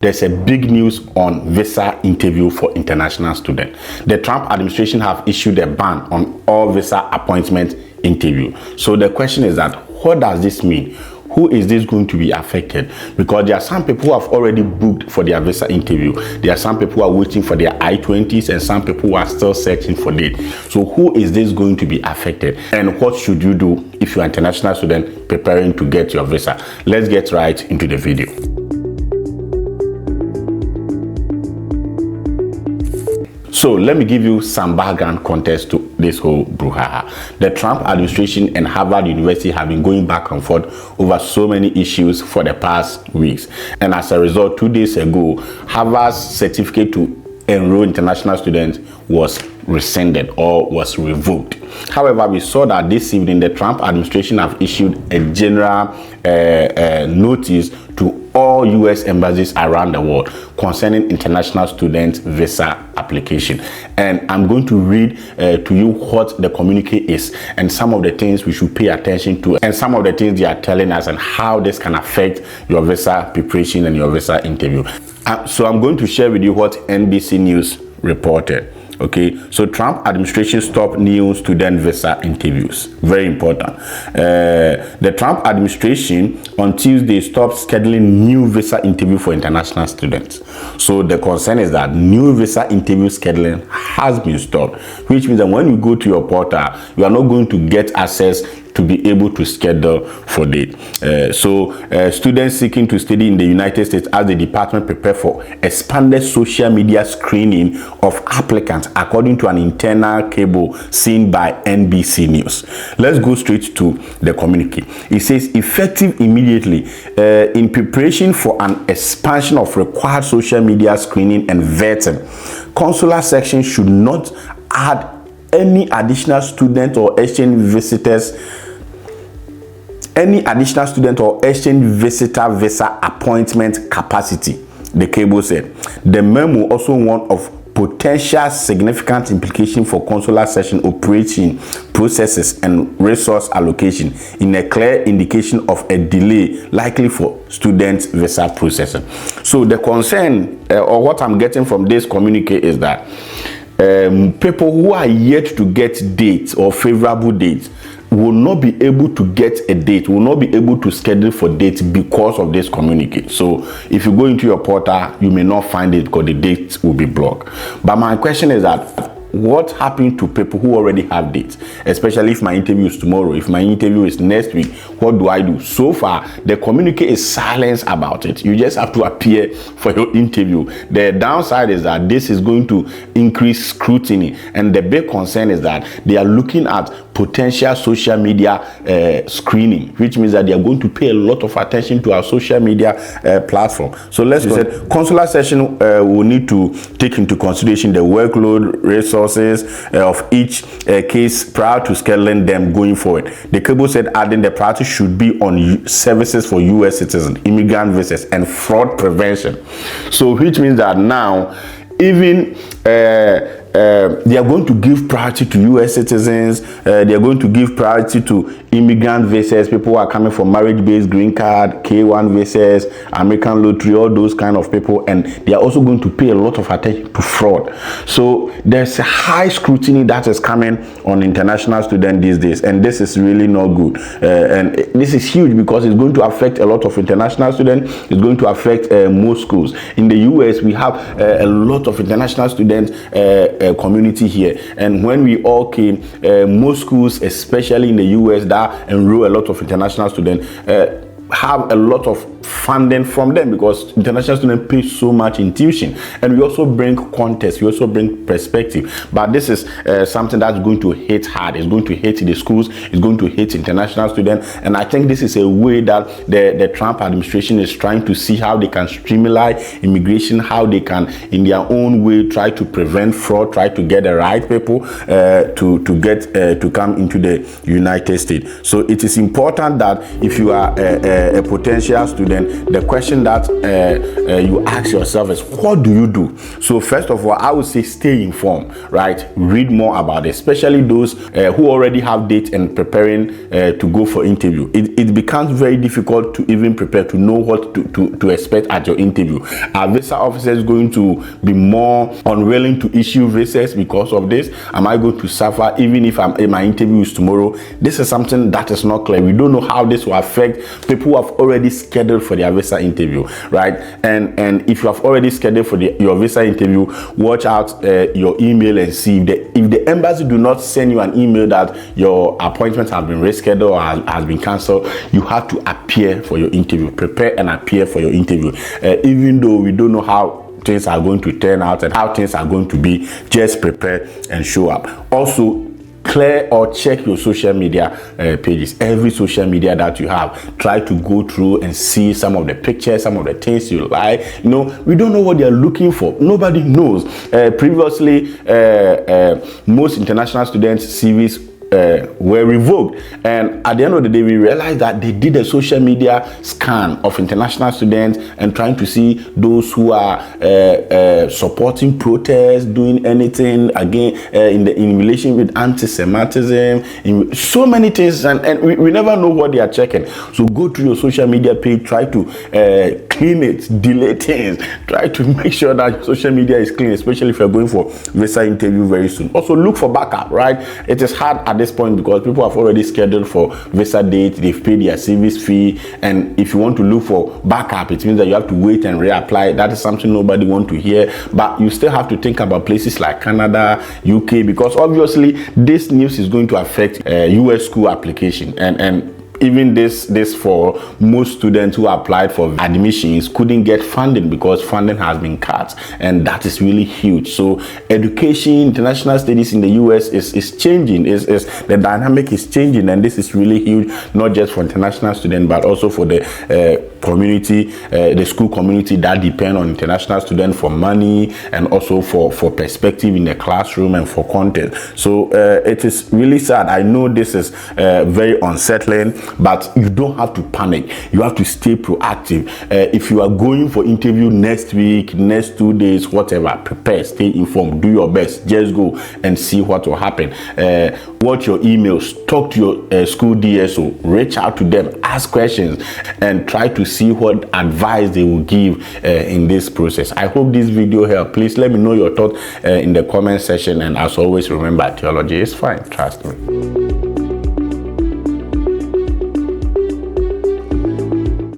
There's a big news on visa interview for international students. The Trump administration have issued a ban on all visa appointment interview. So the question is that, what does this mean? Who is this going to be affected? Because there are some people who have already booked for their visa interview. There are some people who are waiting for their I-20s and some people who are still searching for date. So who is this going to be affected? And what should you do if you're an international student preparing to get your visa? Let's get right into the video. So let me give you some background context to this whole brouhaha. The Trump administration and Harvard University have been going back and forth over so many issues for the past weeks. And as a result, 2 days ago, Harvard's certificate to enroll international students was rescinded or was revoked. However, we saw that this evening the Trump administration have issued a general notice to all U.S. embassies around the world concerning international student visa application. And I'm going to read to you what the communique is and some of the things we should pay attention to and some of the things they are telling us and how this can affect your visa preparation and your visa interview. So I'm going to share with you what NBC News reported. Okay, so Trump administration stopped new student visa interviews. Very important. The Trump administration on Tuesday stopped scheduling new visa interview for international students. So the concern is that new visa interview scheduling has been stopped, which means that when you go to your portal, you are not going to get access to be able to schedule for date. Students seeking to study in the United States as the department prepare for expanded social media screening of applicants, according to an internal cable seen by NBC News. Let's go straight to the communique. It says, effective immediately, in preparation for an expansion of required social media screening and vetting, consular section should not add any additional student or exchange visitor visa appointment capacity, the cable said. The memo also warned of potential significant implication for consular section operation processes and resource allocation, in a clear indication of a delay likely for student visa processing. So the concern or what I'm getting from this communique is that people who are yet to get dates or favorable dates will not be able to get a date, will not be able to schedule for dates because of this communique. So if you go into your portal, you may not find it because the dates will be blocked. But my question is that, what happened to people who already have dates, especially if my interview is tomorrow, if my interview is next week? What do I do? So far, the communique is silence about it. You just have to appear for your interview. The downside is that this is going to increase scrutiny, and the big concern is that they are looking at potential social media screening, which means that they are going to pay a lot of attention to our social media platform. So let's say consular section will need to take into consideration the workload, resources of each case prior to scheduling them going forward. The cable said, adding the priority should be on services for U.S. citizens, immigrant visas, and fraud prevention. So which means that now even they are going to give priority to U.S. citizens. They are going to give priority to immigrant visas, people who are coming for marriage-based green card, K1 visas, American lottery, all those kind of people. And they are also going to pay a lot of attention to fraud. So there's a high scrutiny that is coming on international students these days. And this is really not good. And this is huge because it's going to affect a lot of international students. It's going to affect most schools. In the U.S., we have a lot of international students community here, and when we all came, most schools, especially in the US, that enroll a lot of international students, have a lot of funding from them because international students pay so much in tuition. And we also bring context, we also bring perspective. But this is something that's going to hit hard. It's going to hit the schools, it's going to hit international students. And I think this is a way that the Trump administration is trying to see how they can streamline immigration, how they can in their own way try to prevent fraud, try to get the right people to come into the United States. So it is important that if you are a potential student, the question that you ask yourself is, what do you do? So first of all, I would say stay informed, right? Read more about it, especially those who already have dates and preparing to go for interview. It becomes very difficult to even prepare, to know what to expect at your interview. Are visa officers going to be more unwilling to issue visas because of this? Am I going to suffer even if my interview is tomorrow? This is something that is not clear. We don't know how this will affect people who have already scheduled for their visa interview, right? And if you have already scheduled for your visa interview, watch out your email and see if the embassy do not send you an email that your appointment has been rescheduled or has been cancelled. You have to appear for your interview. Prepare and appear for your interview. Even though we don't know how things are going to turn out and how things are going to be, just prepare and show up. Also, clear or check your social media pages. Every social media that you have, try to go through and see some of the pictures, some of the things you like. You know, we don't know what they're looking for. Nobody knows. Previously, most international students' CVs were revoked, and at the end of the day we realized that they did a social media scan of international students and trying to see those who are supporting protests, doing anything again in relation with anti-Semitism, in so many things, and we never know what they are checking. So go to your social media page, try to clean it, delete things, try to make sure that your social media is clean, especially if you're going for visa interview very soon. Also look for backup, right? It is hard at this point because people have already scheduled for visa date, they've paid their service fee, and if you want to look for backup, it means that you have to wait and reapply. That is something nobody wants to hear, but you still have to think about places like Canada, UK, because obviously this news is going to affect US school application, and even this for most students who applied for admissions couldn't get funding because funding has been cut, and that is really huge. So education, international studies in the US is changing. Is the dynamic is changing, and this is really huge, not just for international students but also for the community, the school community that depend on international students for money and also for perspective in the classroom and for content. So it is really sad. I know this is very unsettling, but you don't have to panic. You have to stay proactive. If you are going for interview next week, next 2 days, whatever, prepare, stay informed, do your best, just go and see what will happen. Watch your emails, talk to your school DSO, reach out to them, ask questions, and try to see what advice they will give in this process. I hope this video helped. Please let me know your thoughts in the comment section, and as always, remember, theology is fine, trust me.